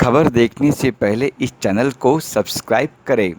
खबर देखने से पहले इस चैनल को सब्सक्राइब करें।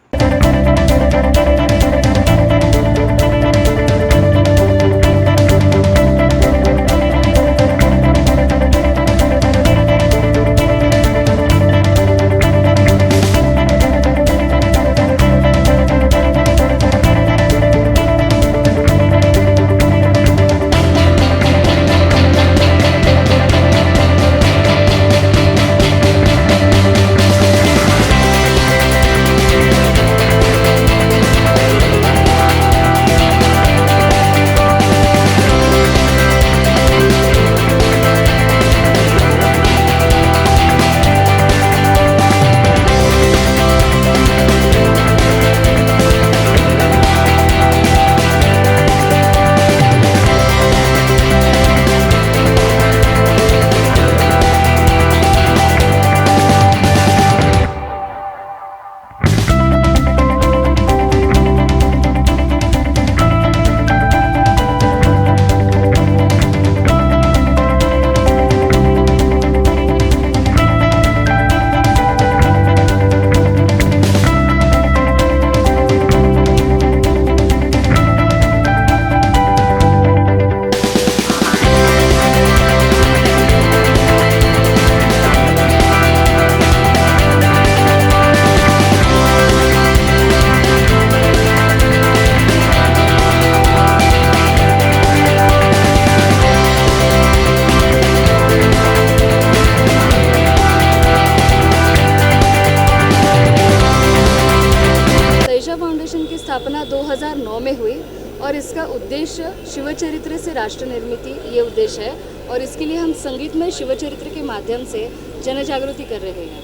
फाउंडेशन की स्थापना 2009 में हुई और इसका उद्देश्य शिवचरित्र से राष्ट्र निर्मिति ये उद्देश्य है और इसके लिए हम संगीत में शिवचरित्र के माध्यम से जन जागृति कर रहे हैं।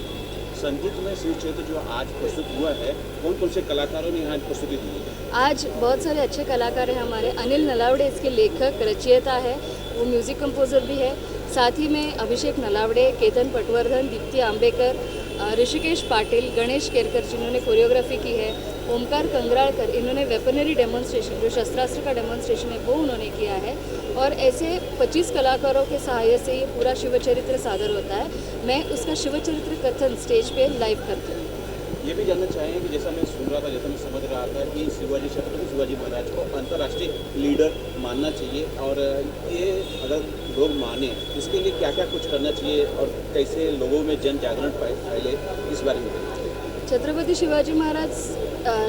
संगीत में शिवचरित्र जो आज प्रस्तुत हुआ है, कौन कौन से कलाकारों ने यहाँ प्रस्तुति दी है? आज बहुत सारे अच्छे कलाकार हैं हमारे। अनिल नलावड़े इसके लेखक रचयिता है, वो म्यूज़िक कंपोज़र भी है। साथ ही में अभिषेक नलावड़े, केतन पटवर्धन, दीप्ति आंबेकर, ऋषिकेश पाटिल, गणेश केरकर जिन्होंने कोरियोग्राफी की है, ओमकार कंगराड़कर इन्होंने वेपनरी डेमोन्स्ट्रेशन जो शस्त्रास्त्र का डेमोन्स्ट्रेशन है वो उन्होंने किया है। और ऐसे 25 कलाकारों के सहायता से ये पूरा शिवचरित्र सादर होता है। मैं उसका शिवचरित्र कथन स्टेज पे लाइव करती हूँ। ये भी जानना चाहेंगे कि जैसा मैं सुन रहा था, जैसा मैं समझ रहा था कि छत्रपति शिवाजी महाराज को अंतर्राष्ट्रीय लीडर मानना चाहिए और ये अगर लोग माने इसके लिए क्या क्या कुछ करना चाहिए और कैसे लोगों में जन जागरण फैले, इस बारे में। छत्रपति शिवाजी महाराज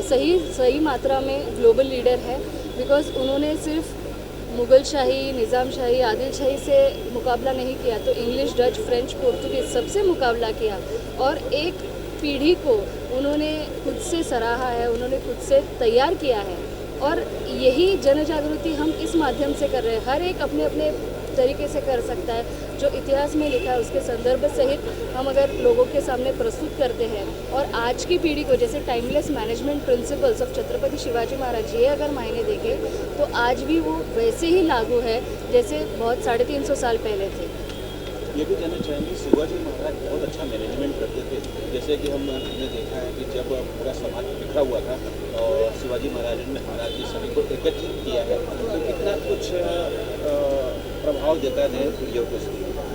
सही मात्रा में ग्लोबल लीडर है, बिकॉज उन्होंने सिर्फ मुग़ल शाही, निज़ाम शाही, आदिल शाही से मुकाबला नहीं किया, तो इंग्लिश, डच, फ्रेंच, पोर्तुगीज़ सबसे मुकाबला किया और एक पीढ़ी को उन्होंने खुद से सराहा है, उन्होंने खुद से तैयार किया है। और यही जन जागृति हम इस माध्यम से कर रहे हैं। हर एक अपने अपने तरीके से कर सकता है। जो इतिहास में लिखा है उसके संदर्भ सहित हम अगर लोगों के सामने प्रस्तुत करते हैं और आज की पीढ़ी को जैसे timeless management principles of Chhatrapati Shivaji Maharaj ये अगर मायने देखें तो आज भी वो वैसे ही लागू है जैसे बहुत 350 साल पहले थे। ये भी जानना चाहेंगे, शिवाजी महाराज बहुत अच्छा मैनेजमेंट करते थे। जैसे कि हमने देखा है कि जब पूरा समाज बिखरा हुआ था और शिवाजी महाराज ने सभी को एकत्रित किया है, तो कितना कुछ प्रभाव देता है नए पीढ़ियों को?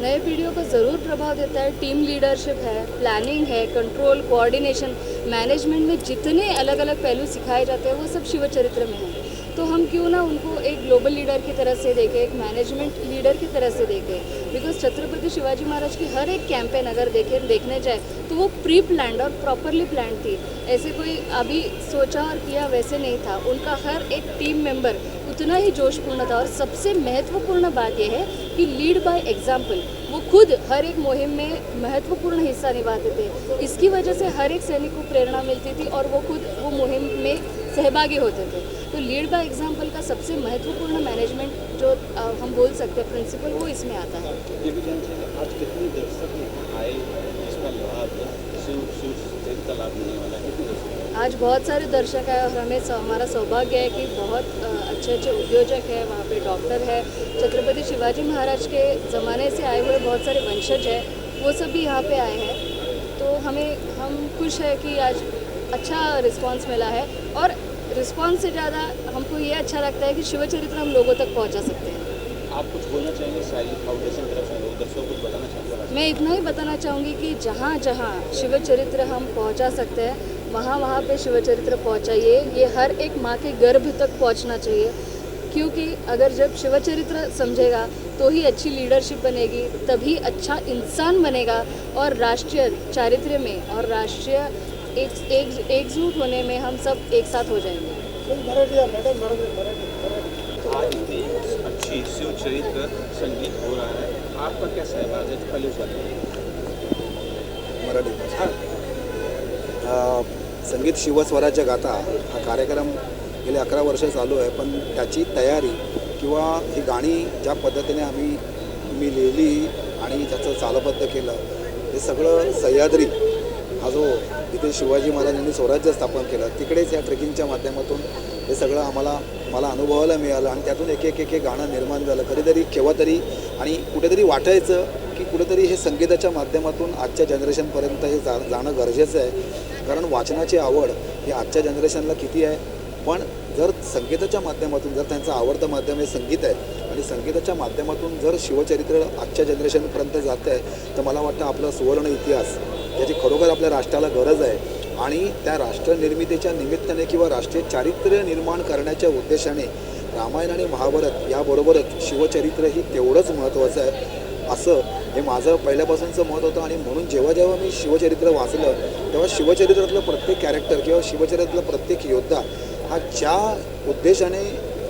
नए पीढ़ियों को ज़रूर प्रभाव देता है। टीम लीडरशिप है, प्लानिंग है, कंट्रोल, कोऑर्डिनेशन, मैनेजमेंट में जितने अलग अलग पहलू सिखाए जाते हैं वो सब शिवचरित्र में है। तो हम क्यों ना उनको एक ग्लोबल लीडर की तरह से देखें, एक मैनेजमेंट लीडर की तरह से देखें। बिकॉज छत्रपति शिवाजी महाराज की हर एक कैंपेन अगर देखने जाए तो वो प्री प्लान्ड और प्रॉपरली प्लान्ड थी। ऐसे कोई अभी सोचा और किया वैसे नहीं था। उनका हर एक टीम मेंबर उतना ही जोशपूर्ण था और सबसे महत्वपूर्ण बात यह है कि लीड बाय एग्जाम्पल। वो खुद हर एक मुहिम में महत्वपूर्ण हिस्सा निभाते थे। इसकी वजह से हर एक सैनिक को प्रेरणा मिलती थी और वो खुद वो मुहिम में सहभागी होते थे। तो लीड बाय एग्जाम्पल का सबसे महत्वपूर्ण मैनेजमेंट जो हम बोल सकते हैं प्रिंसिपल, वो इसमें आता है। ये भी जानते हैं आज कितने दर्शक आए जिसका लाभ का लाभ मिलने वाला है? आज बहुत सारे दर्शक आए और हमारा सौभाग्य है कि बहुत अच्छे उद्योजक हैं, वहाँ पे डॉक्टर है, छत्रपति शिवाजी महाराज के ज़माने से आए हुए बहुत सारे वंशज हैं, वो सब भी यहाँ पे आए हैं। तो हम खुश है कि आज अच्छा रिस्पांस मिला है और रिस्पांस से ज़्यादा हमको ये अच्छा लगता है कि शिवचरित्र हम लोगों तक पहुँचा सकते हैं। आप कुछ बोलना चाहेंगे साई फाउंडेशन की तरफ से लोग दर्शकों को कुछ बताना चाहेंगे? मैं इतना ही बताना चाहूँगी कि जहाँ जहाँ शिव चरित्र हम पहुँचा सकते हैं वहाँ वहाँ पे शिव चरित्र पहुँचाइए। ये हर एक माँ के गर्भ तक पहुँचना चाहिए, क्योंकि अगर जब शिव चरित्र समझेगा तो ही अच्छी लीडरशिप बनेगी, तभी अच्छा इंसान बनेगा और राष्ट्रीय चारित्र्य में और राष्ट्रीय एकजुट होने में हम सब एक साथ हो जाएंगे। आज इतनी अच्छी शिव चरित्र संगीत हो रहा है, आपका क्या सहभाग है? पहले उस बात मराठी संगीत शिवस्वराज्य गाथा हा कार्यक्रम गेले 11 वर्ष चालू आहे, पण त्याची तयारी किंवा ही गाणी ज्या पद्धतीने मी लिहिली आणि त्याचं चालबद्ध केलं, हे सगळं सह्याद्री हा जो इथे शिवाजी महाराजांनी स्वराज्य स्थापन केलं तिकडेच या ट्रेकिंगच्या माध्यमातून हे सगळं मला अनुभवायला मिळालं आणि त्यातून एक एक एक एक गाणं निर्माण झालं. कधीतरी केव्हा तरी आणि कुठेतरी वाटायचं की कुठेतरी हे संगीताच्या माध्यमातून आजच्या जनरेशनपर्यंत हे जाणं गरजेचं आहे, कारण वाचनाची आवड ही आजच्या जनरेशनला किती आहे, पण जर संगीताच्या माध्यमातून जर त्यांचं आवडतं माध्यम हे संगीत आहे आणि संगीताच्या माध्यमातून जर शिवचरित्र आजच्या जनरेशनपर्यंत जातं आहे तर मला वाटतं आपला सुवर्ण इतिहास ज्याची खरोखर आपल्या राष्ट्राला गरज आहे आणि त्या राष्ट्रनिर्मितीच्या निमित्ताने किंवा राष्ट्रीय चारित्र्य निर्माण करण्याच्या उद्देशाने रामायण आणि महाभारत याबरोबरच शिवचरित्र ही तेवढंच महत्त्वाचं आहे असं हे माझं पहिल्यापासूनचं मत होतं. आणि म्हणून जेव्हा जेव्हा मी शिवचरित्र वाचलं तेव्हा शिवचरित्रातलं प्रत्येक कॅरेक्टर किंवा शिवचरित्रातला प्रत्येक योद्धा हा ज्या उद्देशाने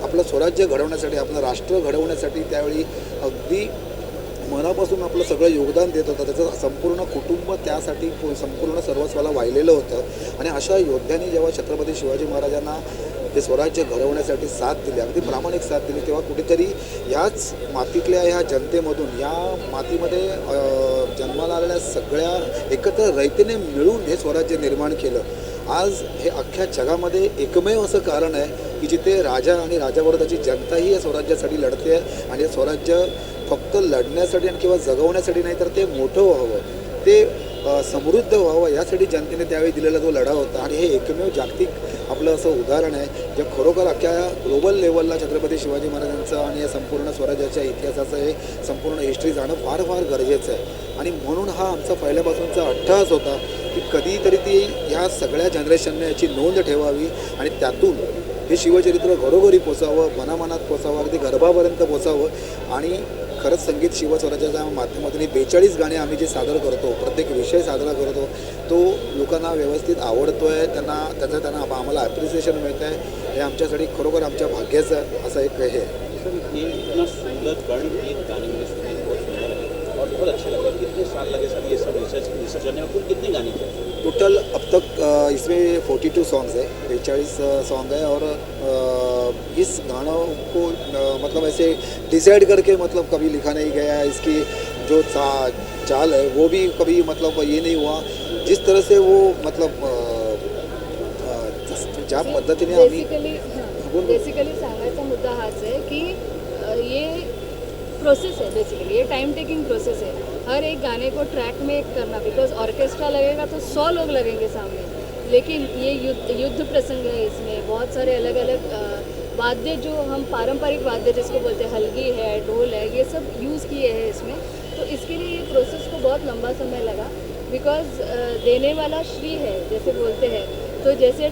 आपलं स्वराज्य घडवण्यासाठी आपलं राष्ट्र घडवण्यासाठी त्यावेळी अगदी मनापासून आपलं सगळं योगदान देत होतं, त्याचं संपूर्ण कुटुंब त्यासाठी संपूर्ण सर्वस्वाला वाहिलेलं होतं. आणि अशा योद्ध्यांनी जेव्हा छत्रपती शिवाजी महाराजांना ते स्वराज्य घडवण्यासाठी साथ दिली, अगदी प्रामाणिक साथ दिली, तेव्हा कुठेतरी याच मातीतल्या ह्या जनतेमधून या मातीमध्ये जन्माला आलेल्या सगळ्या एकत्र रयतेने मिळून हे स्वराज्य निर्माण केलं. आज हे अख्ख्या जगामध्ये एकमेव असं कारण आहे की जिथे राजा आणि राजाबरोबर त्याची जनताही या स्वराज्यासाठी लढते आहे आणि हे स्वराज्य फक्त लढण्यासाठी आणि किंवा जगवण्यासाठी नाही तर ते मोठं व्हावं, ते समृद्ध व्हावं यासाठी जनतेने त्यावेळी दिलेला जो लढा होता. आणि हे एकमेव जागतिक आपलं असं उदाहरण आहे जे खरोखर अख्ख्या ग्लोबल लेवलला छत्रपती शिवाजी महाराजांचं आणि या संपूर्ण स्वराज्याच्या इतिहासाचं हे संपूर्ण हिस्ट्री जाणं फार फार गरजेचं आहे. आणि म्हणून हा आमचा पहिल्यापासूनचा अट्टहास होता की कधीतरी ती ह्या सगळ्या जनरेशनने याची नोंद ठेवावी आणि त्यातून हे शिवचरित्र घरोघरी पोचावं, मनामनात पोचावं, अगदी गर्भापर्यंत पोचावं. आणि खरंच संगीत शिवस्वराज्याच्या माध्यमातून 42 गाणे आम्ही जे सादर करतो, प्रत्येक विषय साजरा करतो, तो लोकांना व्यवस्थित आवडतो आहे, त्यांना आम्हाला ॲप्रिसिएशन मिळतं आहे. हे आमच्यासाठी खरोखर आमच्या भाग्याचं असं एक हे आहे. ये इतना सुंदर वर्णगीत गाने में सुने, बहुत सुंदर है और बहुत अच्छा लगा. कितने साल लगे सर ये सब रिसर्च करने में? कुल कितने गाने थे टोटल अब तक इसमें 42 सॉन्ग्स है, 42 सॉन्ग है. और इस गानों को मतलब ऐसे डिसाइड करके मतलब कभी लिखा नहीं गया. इसकी जो चाल है वो भी कभी मतलब ये नहीं हुआ जिस तरह से वो मतलब ज्या पद्धतीने आम्ही बेसिकली सांगायचा मुद्दा हाच आहे की ये प्रोसेस है, बेसिकली ये टाइम टेकिंग प्रोसेस है. हर एक गाने को ट्रैक में करना, बिकॉज ऑर्केस्ट्रा लगेगा तो 100 लोग लगेंगे सामने, लेकिन ये युद्ध प्रसंग है, इसमें बहुत सारे अलग अलग वाद्य जो हम पारंपरिक वाद्य जिसको बोलते हैं, हलगी है, ढोल है, ये सब यूज़ किए हैं इसमें. तो इसके लिए ये प्रोसेस को बहुत लंबा समय लगा, बिकॉज देने वाला श्री है जैसे बोलते हैं. तो जैसे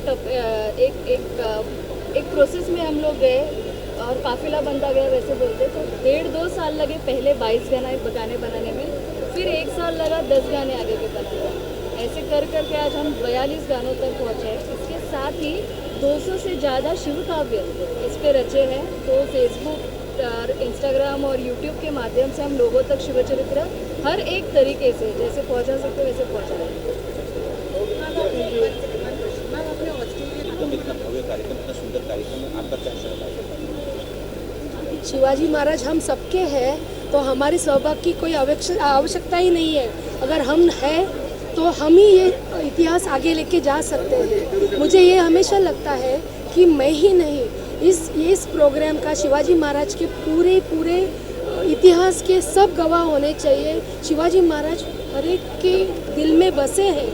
एक प्रोसेस में हम लोग गए और काफ़िला बनता गया वैसे बोलते, तो 1.5-2 साल लगे पहले 22 गाने बनाने में, फिर 1 साल लगा 10 गाने आगे के बनाने में. ऐसे कर करके आज हम 42 गानों तक पहुँचे हैं. इसके साथ ही 200 से ज़्यादा शिव काव्य इस पर रचे हैं. तो फेसबुक और इंस्टाग्राम और यूट्यूब के माध्यम से हम लोगों तक शिवचरित्र हर एक तरीके से जैसे पहुँचा सकते वैसे पहुँचा रहे हैं. एकदम इतना भव्य कार्यक्रम, इतना सुंदर कार्यक्रम, आपका क्या सहभाग है? शिवाजी महाराज हम सबके हैं, तो हमारे सहभाग की कोई आवश्यकता ही नहीं है. अगर हम हैं तो हम ही ये इतिहास आगे लेके जा सकते हैं. मुझे ये हमेशा लगता है कि मैं ही नहीं, इस प्रोग्राम का शिवाजी महाराज के पूरे इतिहास के सब गवाह होने चाहिए. शिवाजी महाराज हर एक के दिल में बसे हैं,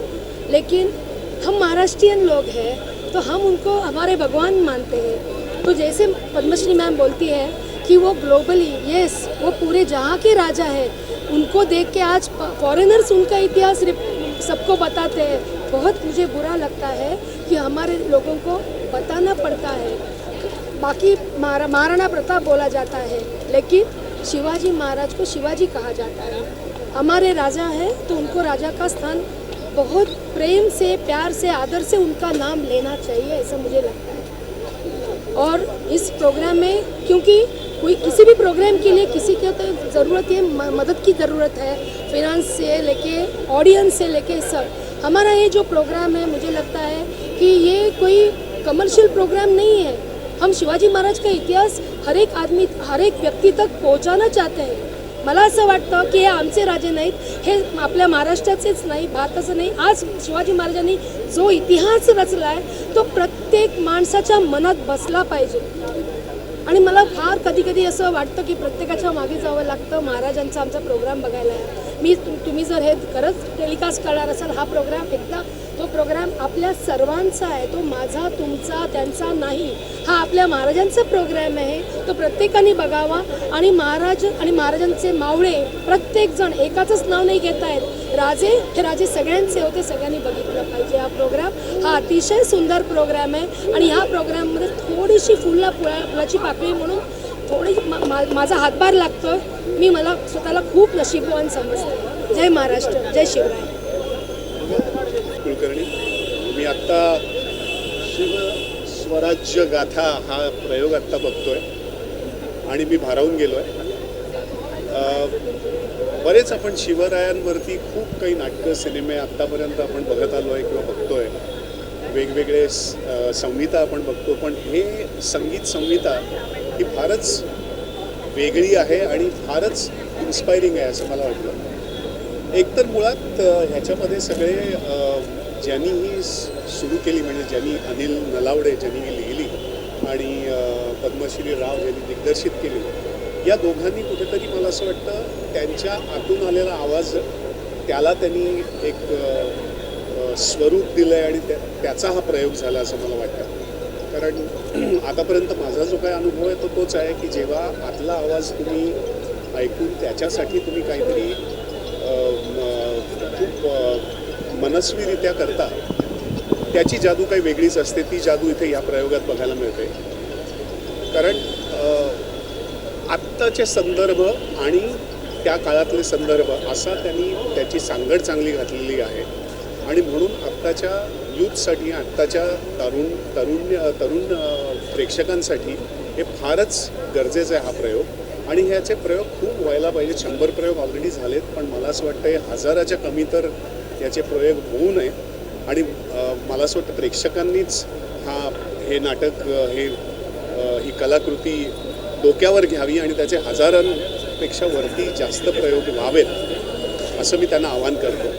लेकिन हम महाराष्ट्रियन लोग हैं तो हम उनको हमारे भगवान मानते हैं. तो जैसे पद्मश्री मैम बोलती है कि वो ग्लोबली वो पूरे जहाँ के राजा हैं, उनको देख के आज फॉरेनर्स उनका इतिहास सबको बताते हैं। बहुत मुझे बुरा लगता है कि हमारे लोगों को बताना पड़ता है। बाकी महाराणा प्रताप बोला जाता है, लेकिन शिवाजी महाराज को शिवाजी कहा जाता है। हमारे राजा हैं तो उनको राजा का स्थान बहुत प्रेम से, प्यार से, आदर से उनका नाम लेना चाहिए, ऐसा मुझे लगता है। और इस प्रोग्राम में, क्योंकि कोई किसी भी प्रोग्राम के लिए किसी को तो ज़रूरत है, मदद की ज़रूरत है, फिनांस से लेके ऑडियंस से लेके सब। हमारा ये जो प्रोग्राम है, मुझे लगता है कि ये कोई कमर्शियल प्रोग्राम नहीं है। हम शिवाजी महाराज का इतिहास हर एक आदमी, हर एक व्यक्ती तक पोहोचायला चाहते हैं। मला असं वाटतं की हे आमचे राजे नाहीत, हे आपल्या महाराष्ट्राचेच नाही, भारताचं नाही। आज शिवाजी महाराजांनी जो इतिहास रचला आहे तो प्रत्येक माणसाच्या मनात बसला पाहिजे। आणि मला फार कधी कधी असं वाटतं की प्रत्येकाच्या मागे जावं लागतं महाराजांचा आमचा प्रोग्राम बघायला। तुम्ही जर हे खरंच टेलिकास्ट करणार असाल हा प्रोग्राम, एकदा तो प्रोग्राम आपल्या सर्वांचा आहे, तो माझा, तुमचा, त्यांचा नाही, हा आपल्या महाराजांचा प्रोग्राम आहे। तो प्रत्येकाने बघावा आणि महाराज आणि महाराजांचे मावळे प्रत्येकजण एकाचंच नाव नाही घेत आहेत, राजे हे राजे सगळ्यांचे होते, सगळ्यांनी बघितलं पाहिजे। हा प्रोग्राम हा अतिशय सुंदर प्रोग्राम आहे आणि ह्या प्रोग्राममध्ये थोडीशी फुलाची पाकळी म्हणून थोडी माझा हातभार लागतो। मी मला स्वतःला खूप नशीबवान समजते। जय महाराष्ट्र, जय शिवराय। कुलकर्णी, मी आत्ता शिव स्वराज्य गाथा हा प्रयोग आत्ता बघतोय आणि मी भारावून गेलो आहे। बरेच आपण शिवरायांवरती खूप काही नाटकं, सिनेमे आत्तापर्यंत आपण बघत आलो आहे किंवा बघतोय, वेगवेगळे संहिता आपण बघतो, पण हे संगीत संहिता ही फारच वेगळी आहे आणि फारच इन्स्पायरिंग आहे असं मला वाटलं। एकतर मुळात ह्याच्यामध्ये सगळे ज्यांनी ही सुरू केली, म्हणजे ज्यांनी अनिल नलावडे ज्यांनी ही लिहिली आणि पद्मश्री राव यांनी दिग्दर्शित केली, या दोघांनी कुठेतरी मला असं वाटतं त्यांच्या आतून आलेला आवाज त्याला त्यांनी एक स्वरूप दिलं आहे आणि त्याचा हा प्रयोग झाला असं मला वाटतं। कारण आतापर्यंत माझा जो काही अनुभव आहे तो तोच आहे की जेव्हा आतला आवाज तुम्ही ऐकून त्याच्यासाठी तुम्ही काहीतरी खूप मनस्वीरित्या करता, त्याची जादू काही वेगळीच असते। ती जादू इथे या प्रयोगात बघायला मिळते। कारण आत्ताचे संदर्भ आणि त्या काळातले संदर्भ असा त्यांनी त्याची सांगड चांगली घातलेली आहे आणि म्हणून आत्ताच्या यूथसाठी, आत्ताच्या तरुण प्रेक्षकांसाठी हे फारच गरजेचं आहे हा प्रयोग। आणि ह्याचे प्रयोग खूप व्हायला पाहिजे। 100 प्रयोग ऑलरेडी झालेत, पण मला असं वाटतं हे 1000च्या कमी तर याचे प्रयोग होऊ नये। आणि मला असं वाटतं प्रेक्षकांनीच हे नाटक, ही कलाकृती डोक्यावर घ्यावी आणि त्याचे 1000पेक्षा वरती जास्त प्रयोग व्हावेत असं मी त्यांना आवाहन करतो।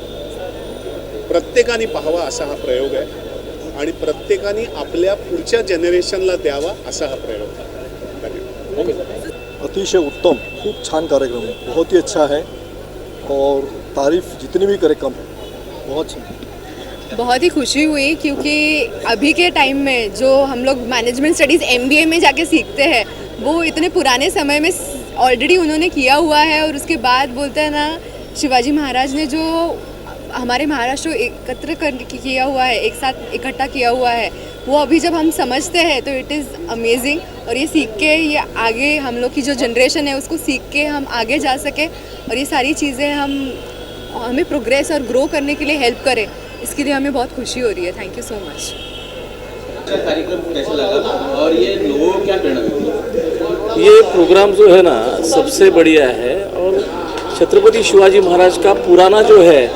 प्रत्येकाने पाहावा असा हा प्रयोग आहे आणि प्रत्येकाने आपल्या पुढच्या जनरेशनला द्यावा असा हा प्रयोग आहे। धन्यवाद। अतिशय उत्तम, खूब छान कार्यक्रम है, बहुत ही अच्छा है और तारीफ जितनी भी करे कम, बहुत अच्छा। बहुत ही खुशी हुई क्योंकि अभी के टाइम में जो हम लोग मैनेजमेंट स्टडीज़ MBA में जाके सीखते हैं वो इतने पुराने समय में ऑलरेडी उन्होंने किया हुआ है। और उसके बाद बोलते हैं ना, शिवाजी महाराज ने जो हमारे महाराष्ट्र को एकत्र किया हुआ है, एक साथ इकट्ठा किया हुआ है, वो अभी जब हम समझते हैं तो इट इज़ अमेजिंग। और ये सीख के ये आगे हम लोग की जो जनरेशन है उसको सीख के हम आगे जा सके और ये सारी चीज़ें हमें प्रोग्रेस और ग्रो करने के लिए हेल्प करें, इसके लिए हमें बहुत खुशी हो रही है। Thank you so much. कार्यक्रम कैसा लगा और ये लोगों को क्या प्रेरणा मिलती है? ये प्रोग्राम जो है ना सबसे बढ़िया है और छत्रपति शिवाजी महाराज का पुराना जो है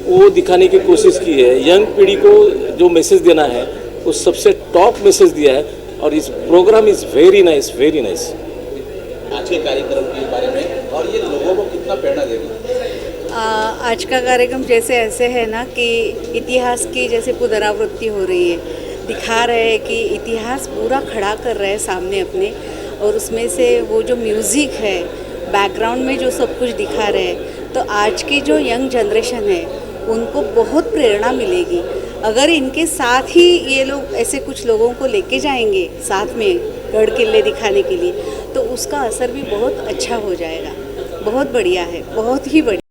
वो दिखाने की कोशिश की है। यंग पीढ़ी को जो मैसेज देना है वो सबसे टॉप मैसेज दिया है और इस program is very nice, very nice. आज के कार्यक्रम के बारे में और ये लोगों को कितना प्रेरणा देगी? आज का कार्यक्रम जैसे ऐसे है ना कि इतिहास की जैसे पुनरावृत्ति हो रही है, दिखा रहे हैं कि इतिहास पूरा खड़ा कर रहे हैं सामने अपने, और उसमें से वो जो म्यूज़िक है बैकग्राउंड में जो सब कुछ दिखा रहे हैं, तो आज की जो यंग जनरेशन है उनको बहुत प्रेरणा मिलेगी। अगर इनके साथ ही ये लोग ऐसे कुछ लोगों को लेके जाएंगे साथ में गढ़ किले दिखाने के लिए, तो उसका असर भी बहुत अच्छा हो जाएगा। बहुत बढ़िया है, बहुत ही बढ़िया।